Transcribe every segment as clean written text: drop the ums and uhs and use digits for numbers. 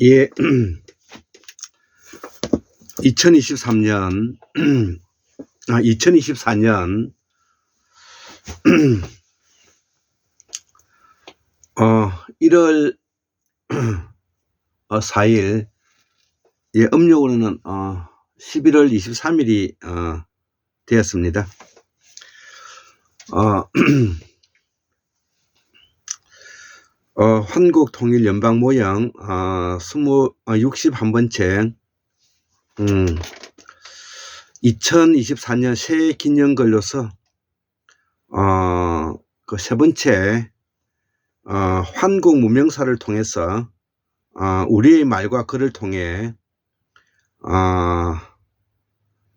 예, 2023년, 2024년, 1월 4일, 예, 음력으로는 11월 23일이 되었습니다. 한국통일연방모형 61번째 2024년 새해 기념글로서 그 세 번째 한국문명사를 통해서 우리의 말과 글을 통해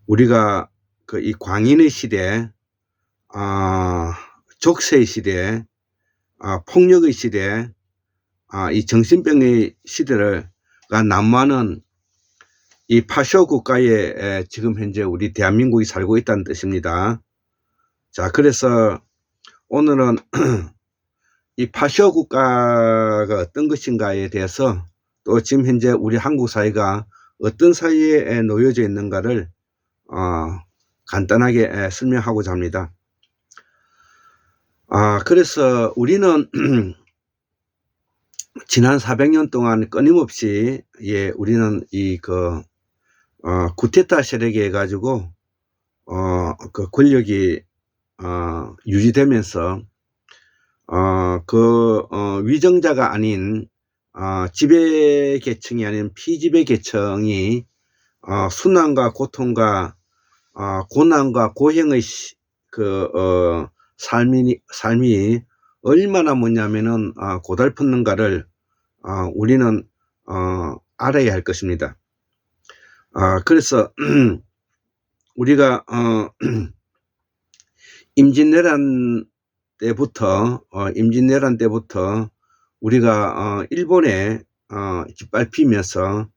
우리가 그 이 광인의 시대, 족쇄의 시대, 폭력의 시대, 이 정신병의 시대를 난무하는 이 파쇼 국가에 지금 현재 우리 대한민국이 살고 있다는 뜻입니다. 자, 그래서 오늘은 이 파쇼 국가가 어떤 것인가에 대해서, 또 지금 현재 우리 한국 사회가 어떤 사회에 놓여져 있는가를 간단하게 설명하고자 합니다. 그래서 우리는 지난 400년 동안 끊임없이, 예, 우리는 이 구테타 세력에 가지고 그 권력이 유지되면서 위정자가 아닌 지배 계층이 아닌 피지배 계층이 순환과 고통과 고난과 고행의 삶이 얼마나 뭐냐면은 고달팠는가를 우리는 알아야 할 것입니다. 그래서 우리가 임진왜란 때부터 우리가 일본에 짓밟히면서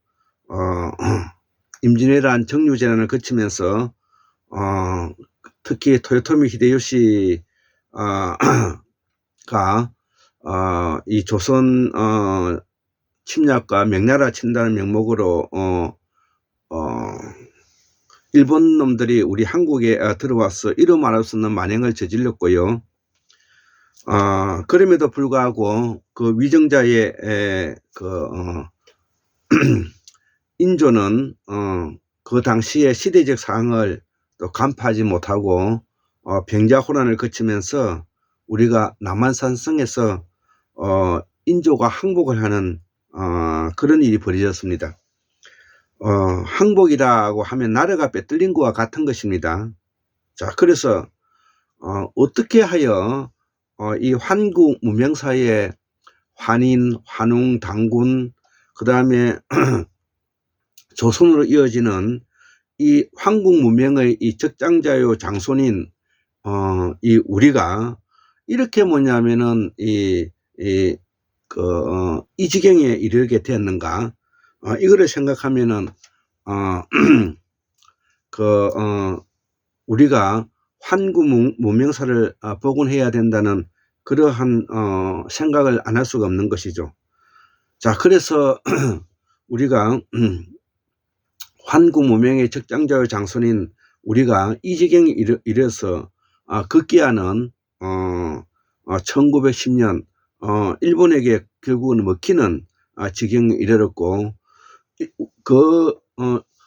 임진왜란 정류재난을 거치면서 특히 토요토미 히데요시가 이 조선 침략과 명나라 친다는 명목으로 일본 놈들이 우리 한국에 들어와서 이루 말할 수 없는 만행을 저질렀고요. 그럼에도 불구하고 그 위정자의 인조는 그 당시의 시대적 상황을 또 간파하지 못하고 병자호란을 거치면서 우리가 남한산성에서 인조가 항복을 하는 그런 일이 벌어졌습니다. 항복이라고 하면 나라가 빼뚫린 것과 같은 것입니다. 자, 그래서 어떻게 하여 이 한국 문명사의 환인, 환웅, 당군, 그 다음에 조선으로 이어지는 이 한국 문명의 이 적장자요 장손인 이 우리가 이렇게 뭐냐면은 이 지경에 이르게 되었는가, 이거를 생각하면은 우리가 한국 문명사를 복원해야 된다는 그러한 생각을 안 할 수가 없는 것이죠. 자, 그래서 우리가 한국 문명의 적장자의 장손인 우리가 이 지경에 이르러서 급기야는 1910년 일본에게 결국은 먹히는 지경에 이르렀고,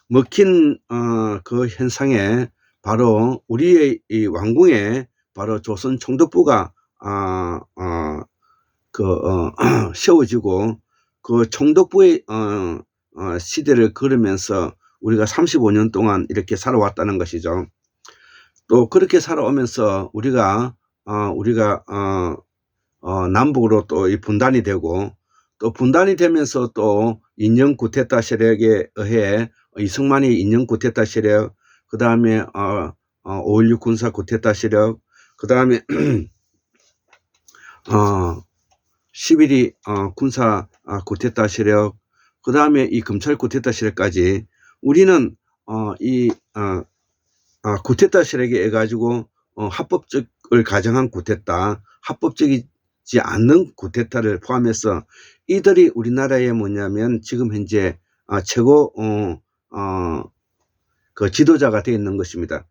먹힌 그 현상에 바로 우리의 이 왕궁에 바로 조선 총독부가 세워지고, 그 총독부의 시대를 걸으면서 우리가 35년 동안 이렇게 살아왔다는 것이죠. 또 그렇게 살아오면서 우리가 남북으로 또 분단이 되고, 또 분단이 되면서 또 인정 구테타 세력에 의해 이승만이 인정 구테타 세력, 그 다음에 5.16 군사 구테타 세력, 그 다음에 11.2 군사 구테타 세력, 그 다음에 이 검찰 구테타 세력까지 우리는 구테타 세력에 의해 가지고 합법적을 가정한 구테타, 합법적이지 않는 쿠데타를 포함해서 이들이 우리나라에 뭐냐면 지금 현재 최고 그 지도자가 되어 있는 것입니다.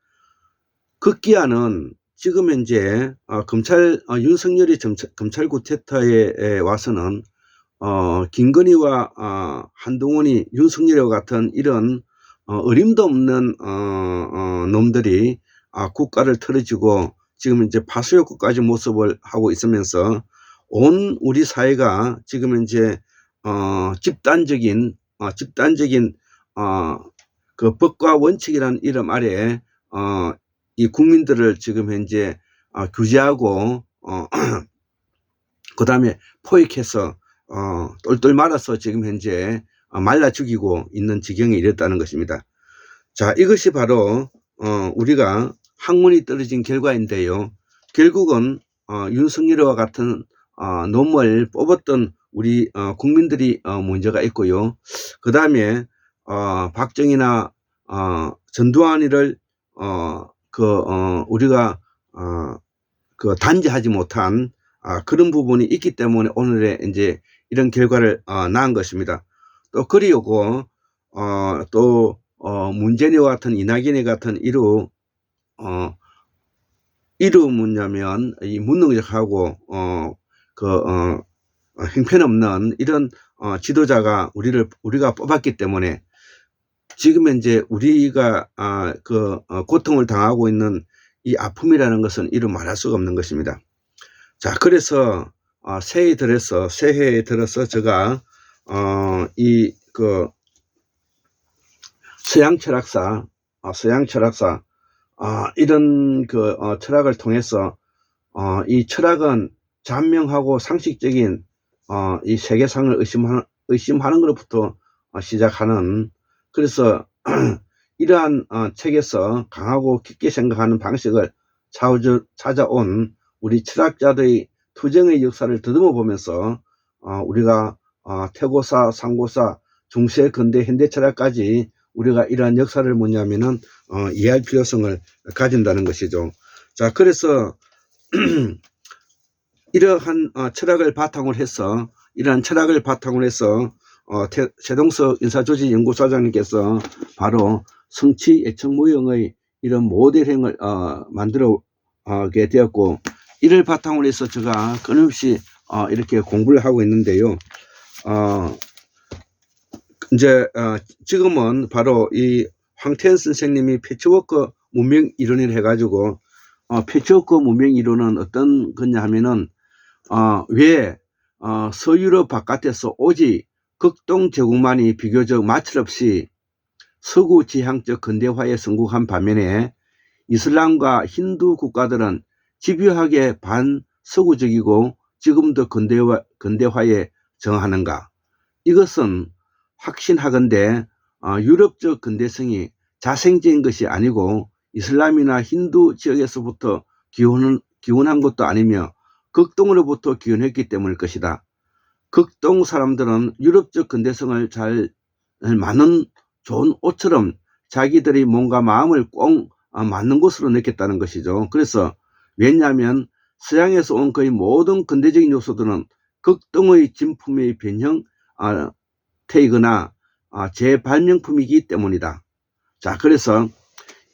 극기야는 지금 현재 윤석열이 검찰 쿠데타에 와서는 김건희와 한동훈이 윤석열과 같은 이런 어림도 없는 놈들이 국가를 틀어지고 지금 이제 파수효과까지 모습을 하고 있으면서 온 우리 사회가 지금 이제 집단적인 그 법과 원칙이라는 이름 아래 이 국민들을 지금 현재 규제하고 그 다음에 포획해서 똘똘 말아서 지금 현재 말라 죽이고 있는 지경에 이르렀다는 것입니다. 자, 이것이 바로 우리가 학문이 떨어진 결과인데요. 결국은 윤석열과 같은 놈을 뽑았던 우리 국민들이 문제가 있고요. 그 다음에 박정희나 전두환이를 우리가 그 단죄하지 못한 그런 부분이 있기 때문에 오늘의 이제 이런 결과를 낳은 것입니다. 또 그리고 또 문재인과 같은 이낙연이 같은 이루 뭐냐면 이 무능력하고 형편없는 이런 지도자가 우리가 뽑았기 때문에 지금 현재 우리가 고통을 당하고 있는 이 아픔이라는 것은 이루 말할 수가 없는 것입니다. 자, 그래서 새해에 들어서 제가 서양 철학사 이런 철학을 통해서 이 철학은 잔명하고 상식적인 이 세계상을 의심하는 것부터 시작하는, 그래서 이러한 책에서 강하고 깊게 생각하는 방식을 찾아온 우리 철학자들의 투쟁의 역사를 더듬어 보면서 우리가 태고사, 상고사, 중세, 근대, 현대 철학까지 우리가 이러한 역사를 뭐냐면은 이해할 필요성을 가진다는 것이죠. 자, 그래서 이러한 철학을 바탕으로 해서 최동석 인사조직연구소장님께서 바로 성취 예측 무형의 이런 모델행을 만들어게 되었고, 이를 바탕으로 해서 제가 끊임없이 이렇게 공부를 하고 있는데요. 이제 지금은 바로 이 황태현 선생님이 패치워크 문명 이론을 해가지고 패치워크 문명 이론은 어떤 거냐 하면은 왜 서유럽 바깥에서 오직 극동 제국만이 비교적 마찰 없이 서구 지향적 근대화에 성공한 반면에 이슬람과 힌두 국가들은 집요하게 반서구적이고 지금도 근대화에 정하는가? 이것은 확신하건대 유럽적 근대성이 자생적인 것이 아니고 이슬람이나 힌두 지역에서부터 기원한 것도 아니며 극동으로부터 기원했기 때문일 것이다. 극동 사람들은 유럽적 근대성을 잘 맞는 좋은 옷처럼 자기들이 뭔가 마음을 꼭 맞는 것으로 느꼈다는 것이죠. 그래서 왜냐하면 서양에서 온 거의 모든 근대적인 요소들은 극동의 진품의 변형태이거나 재발명품이기 때문이다. 자, 그래서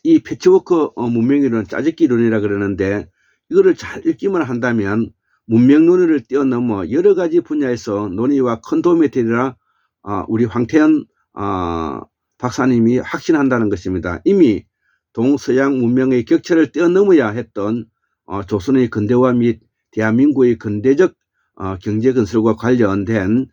이 패치워크 문명이론은 짜집기 이론이라 그러는데, 이거를 잘 읽기만 한다면 문명 논의를 뛰어넘어 여러 가지 분야에서 논의와 큰 도움이 되리라 우리 황태현 박사님이 확신한다는 것입니다. 이미 동서양 문명의 격차를 뛰어넘어야 했던 조선의 근대화 및 대한민국의 근대적 경제 건설과 관련된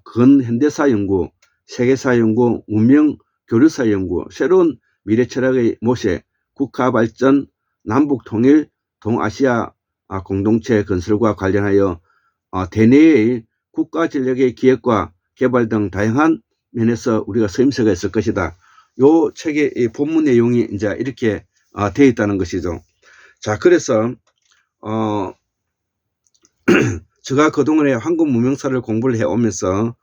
근현대사 연구, 세계사 연구, 문명 교류사 연구, 새로운 미래 철학의 모세, 국가 발전, 남북 통일, 동아시아 공동체 건설과 관련하여 대내의 국가 전략의 기획과 개발 등 다양한 면에서 우리가 서임서가 있을 것이다. 요 책의 본문 내용이 이제 이렇게 되어 있다는 것이죠. 자, 그래서 제가 그동안에 한국 문명사를 공부를 해오면서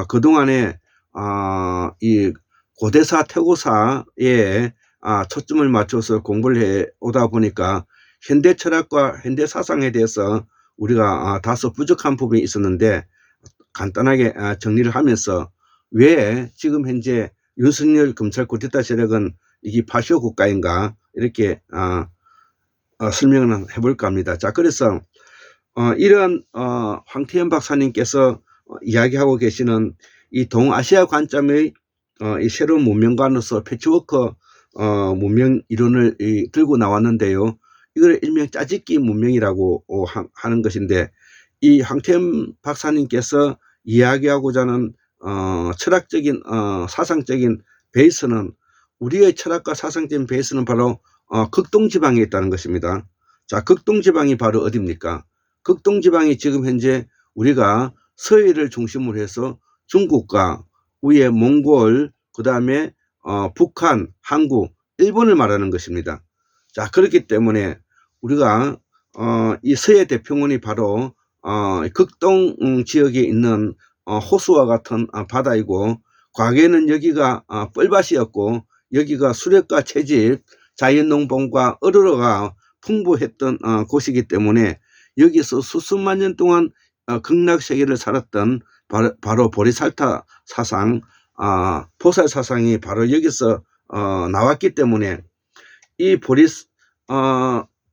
그동안에 이 고대사, 태고사에 초점을 맞춰서 공부를 해오다 보니까 현대 철학과 현대 사상에 대해서 우리가 다소 부족한 부분이 있었는데 간단하게 정리를 하면서 왜 지금 현재 윤석열 검찰 쿠데타 세력은 이게 파쇼 국가인가 이렇게 설명을 해볼까 합니다. 자, 그래서 이런 황태현 박사님께서 이야기하고 계시는 이 동아시아 관점의 이 새로운 문명관으로서 패치워크 문명 이론을 들고 나왔는데요. 이걸 일명 짜집기 문명이라고 하는 것인데, 이 황태현 박사님께서 이야기하고자 하는 철학적인 사상적인 베이스는, 우리의 철학과 사상적인 베이스는 바로 극동지방에 있다는 것입니다. 자, 극동지방이 바로 어디입니까? 극동지방이 지금 현재 우리가 서해를 중심으로 해서 중국과 위에 몽골, 그 다음에 북한, 한국, 일본을 말하는 것입니다. 자, 그렇기 때문에 우리가 이 서해 대평원이 바로 극동 지역에 있는 호수와 같은 바다이고, 과거에는 여기가 뻘밭이었고 여기가 수렵과 채집, 자연농본과 어로가 풍부했던 곳이기 때문에 여기서 수십만 년 동안 극락세계를 살았던 바로 보리살타 사상, 보살 사상이 바로 여기서 나왔기 때문에 이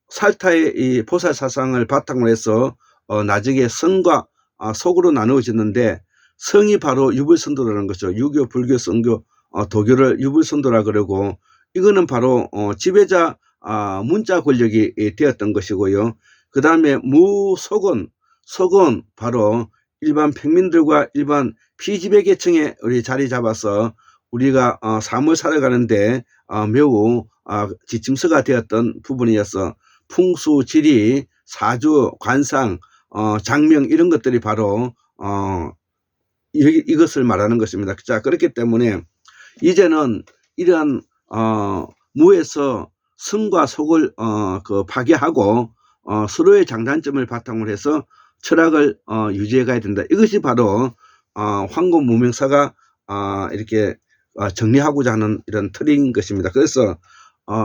살타의 이 보살 사상을 바탕으로 해서 나중에 성과 속으로 나누어졌는데, 성이 바로 유불선도라는 거죠. 유교, 불교, 성교, 도교를 유불선도라 그러고, 이거는 바로 지배자 문자 권력이 되었던 것이고요. 그 다음에 무속은, 속은 바로 일반 평민들과 일반 피지배 계층에 우리 자리 잡아서 우리가 삶을 살아가는데 매우 지침서가 되었던 부분이어서 풍수, 지리, 사주, 관상, 장명 이런 것들이 바로 이것을 말하는 것입니다. 자, 그렇기 때문에 이제는 이러한 무에서 성과 속을 파괴하고 서로의 장단점을 바탕으로 해서 철학을 유지해 가야 된다. 이것이 바로 황금 무명사가 이렇게 정리하고자 하는 이런 틀인 것입니다. 그래서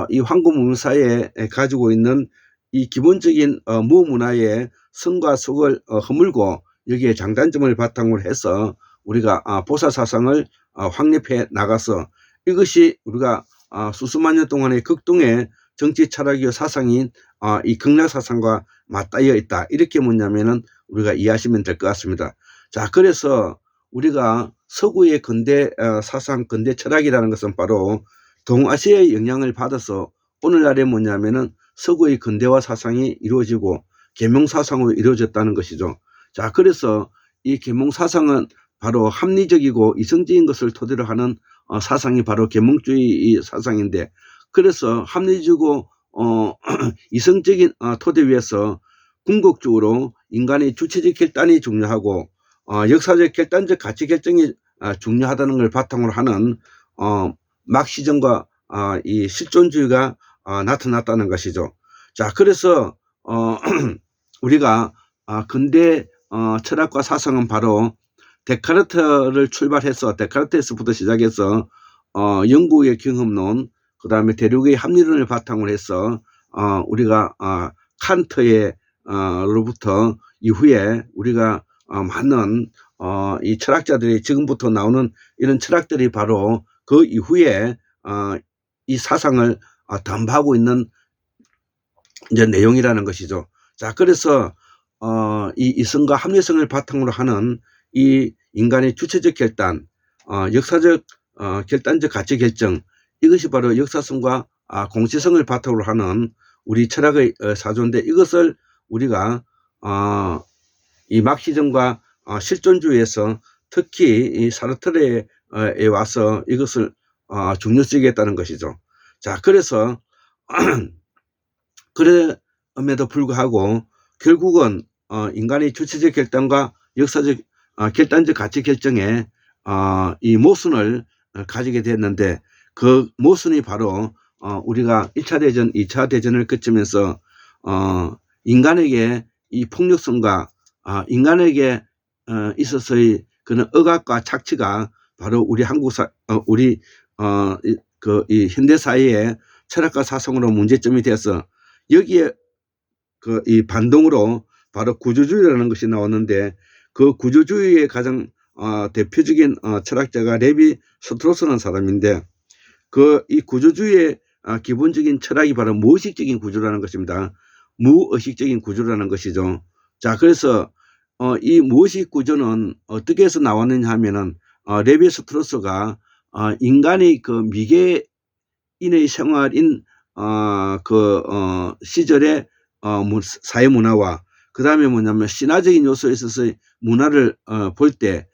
이 황금 무명사에 가지고 있는 이 기본적인 무문화의 성과 속을 허물고 여기에 장단점을 바탕으로 해서 우리가 보살사상을 확립해 나가서, 이것이 우리가 수수만 년 동안의 극동의 정치 철학의 사상인 이 극락사상과 맞닿아 있다, 이렇게 뭐냐면은 우리가 이해하시면 될 것 같습니다. 자, 그래서 우리가 서구의 근대 사상, 근대 철학이라는 것은 바로 동아시아의 영향을 받아서 오늘날에 뭐냐면은 서구의 근대화 사상이 이루어지고 계몽사상으로 이루어졌다는 것이죠. 자, 그래서 이 계몽사상은 바로 합리적이고 이성적인 것을 토대로 하는 사상이 바로 계몽주의 사상인데, 그래서 합리적이고 이성적인 토대 위에서 궁극적으로 인간의 주체적 결단이 중요하고 역사적 결단적 가치 결정이 중요하다는 걸 바탕으로 하는 막시즘과 이 실존주의가 나타났다는 것이죠. 자, 그래서 우리가 근대 철학과 사상은 바로 데카르트를 출발해서, 데카르트에서부터 시작해서 영국의 경험론, 그 다음에 대륙의 합리론을 바탕으로 해서 우리가 칸트의 로부터 이후에 우리가 많은 이 철학자들이 지금부터 나오는 이런 철학들이 바로 그 이후에 이 사상을 담보하고 있는 이제 내용이라는 것이죠. 자, 그래서 이 이성과 합리성을 바탕으로 하는 이 인간의 주체적 결단, 역사적 결단적 가치 결정, 이것이 바로 역사성과 공시성을 바탕으로 하는 우리 철학의 사조인데, 이것을 우리가 이 막시즘과 실존주의에서 특히 이 사르트르에 와서 이것을 중요시하게 했다는 것이죠. 자, 그래서 그럼에도 불구하고 결국은 인간의 주체적 결단과 역사적 결단적 가치 결정에 이 모순을 가지게 됐는데, 그 모순이 바로 우리가 1차 대전, 2차 대전을 거치면서 인간에게 이 폭력성과 인간에게 있어서의 그런 억압과 착취가 바로 우리 이 현대 사회의 철학과 사상으로 문제점이 되어서 여기에 이 반동으로 바로 구조주의라는 것이 나왔는데, 그 구조주의의 가장 대표적인 철학자가 레비 스트로스라는 사람인데, 이 구조주의의 기본적인 철학이 바로 무의식적인 구조라는 것입니다. 무의식적인 구조라는 것이죠. 자, 그래서 이 무의식 구조는 어떻게 해서 나왔느냐 하면은 레비 스트로스가 인간의 그 미개인의 생활인 시절의 사회 문화와, 그 다음에 뭐냐면 신화적인 요소에 있어서 문화를 볼 때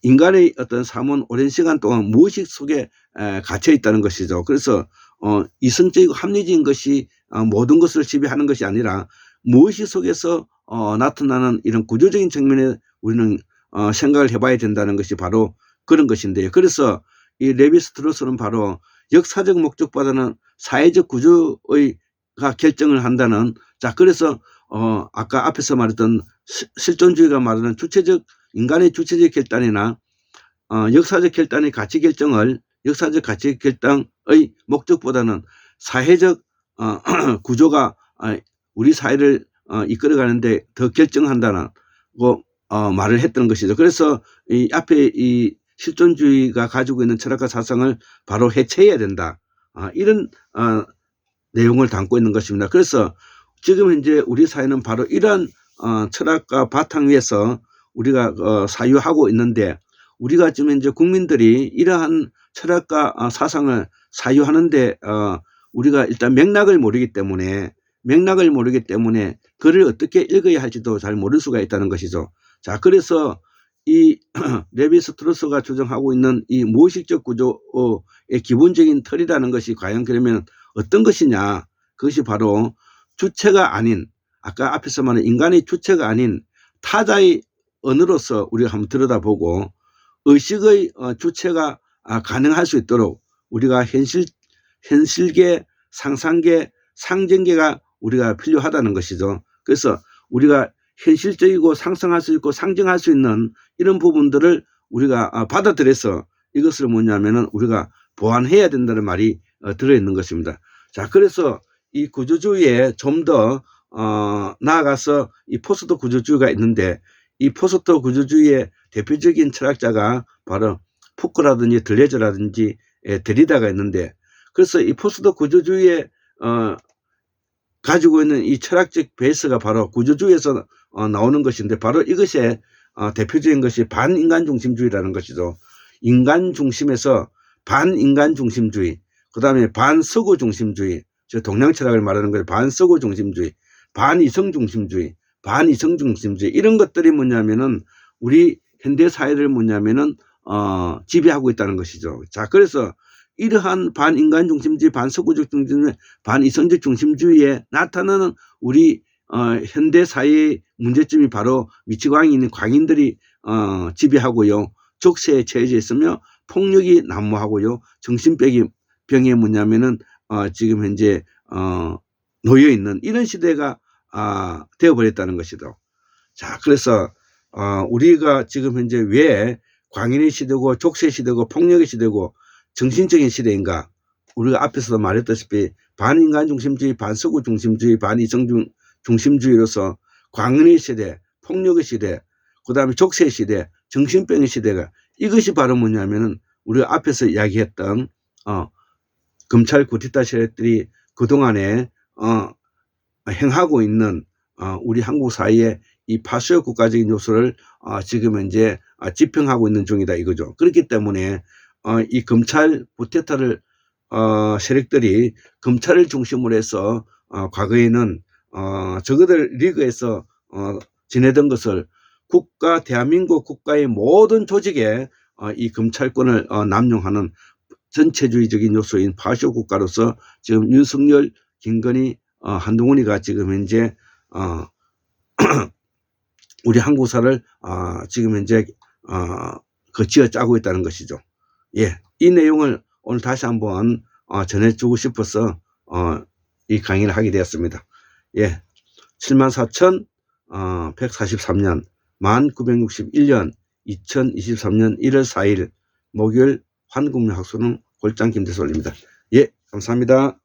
인간의 어떤 삶은 오랜 시간 동안 무의식 속에 갇혀 있다는 것이죠. 그래서 이성적이고 합리적인 것이 모든 것을 지배하는 것이 아니라 무의식 속에서 나타나는 이런 구조적인 측면에 우리는 생각을 해봐야 된다는 것이 바로 그런 것인데요. 그래서 이 레비 스트로스는 바로 역사적 목적보다는 사회적 구조가 결정을 한다는, 자, 그래서 아까 앞에서 말했던 실존주의가 말하는 인간의 주체적 결단이나 역사적 결단의 가치 결정을, 역사적 가치 결정의 목적보다는 사회적 구조가 우리 사회를 이끌어가는데 더 결정한다고 말을 했던 것이죠. 그래서 이 앞에 이 실존주의가 가지고 있는 철학과 사상을 바로 해체해야 된다, 이런 내용을 담고 있는 것입니다. 그래서 지금 현재 우리 사회는 바로 이러한 철학과 바탕 위에서 우리가 사유하고 있는데, 우리가 지금 현재 국민들이 이러한 철학과 사상을 사유하는데 우리가 일단 맥락을 모르기 때문에 그를 어떻게 읽어야 할지도 잘 모를 수가 있다는 것이죠. 자, 그래서 이 레비 스트로스가 주장하고 있는 이 무의식적 구조의 기본적인 틀이라는 것이 과연 그러면 어떤 것이냐, 그것이 바로 주체가 아닌, 아까 앞에서 말한 인간의 주체가 아닌 타자의 언어로서 우리가 한번 들여다보고 의식의 주체가 가능할 수 있도록 우리가 현실계, 상상계, 상징계가 우리가 필요하다는 것이죠. 그래서 우리가 현실적이고 상상할 수 있고 상징할 수 있는 이런 부분들을 우리가 받아들여서 이것을 뭐냐면은 우리가 보완해야 된다는 말이 들어있는 것입니다. 자, 그래서 이 구조주의에 좀 더 나아가서 이 포스트 구조주의가 있는데, 이 포스트 구조주의의 대표적인 철학자가 바로 푸크라든지 들레저라든지 데리다가 있는데, 그래서 이 포스트 구조주의에 가지고 있는 이 철학적 베이스가 바로 구조주의에서 나오는 것인데, 바로 이것의 대표적인 것이 반인간 중심주의라는 것이죠. 인간 중심에서 반인간 중심주의, 그 다음에 반서구 중심주의, 동양 철학을 말하는 거예요. 반서구 중심주의, 반이성 중심주의, 반이성 중심주의, 이런 것들이 뭐냐면은 우리 현대 사회를 뭐냐면은 지배하고 있다는 것이죠. 자, 그래서 이러한 반인간 중심주의, 반서구적 중심주의, 반이성적 중심주의에 나타나는 우리 현대 사회의 문제점이 바로 미치광이 있는 광인들이 지배하고요, 족쇄에 처해져 있으며 폭력이 난무하고요, 정신병에 뭐냐면은 지금 현재 놓여 있는 이런 시대가 되어버렸다는 것이죠. 자, 그래서 우리가 지금 현재 왜 광인의 시대고 족쇄 시대고 폭력의 시대고 정신적인 시대인가? 우리가 앞에서도 말했다시피 반인간 중심주의, 반서구 중심주의, 반이성 중심주의로서 광인의 시대, 폭력의 시대, 그 다음에 족쇄 시대, 정신병의 시대가, 이것이 바로 뭐냐면은 우리가 앞에서 이야기했던 검찰 구테타 세력들이 그동안에 행하고 있는 우리 한국 사회의 이 파쇼 국가적인 요소를 지금 현재 집행하고 있는 중이다 이거죠. 그렇기 때문에 이 검찰 구테타를 세력들이 검찰을 중심으로 해서 과거에는 저그들 리그에서 지내던 것을 대한민국 국가의 모든 조직에 이 검찰권을 남용하는 전체주의적인 요소인 파쇼 국가로서 지금 윤석열, 김건희, 한동훈이가 지금 현재 우리 한국사를 지금 현재 쥐어 짜고 있다는 것이죠. 예, 이 내용을 오늘 다시 한번 전해주고 싶어서 이 강의를 하게 되었습니다. 예, 74,143년 1961년 2023년 1월 4일 목요일 한국민학수능 골장 김대솔입니다. 예, 감사합니다.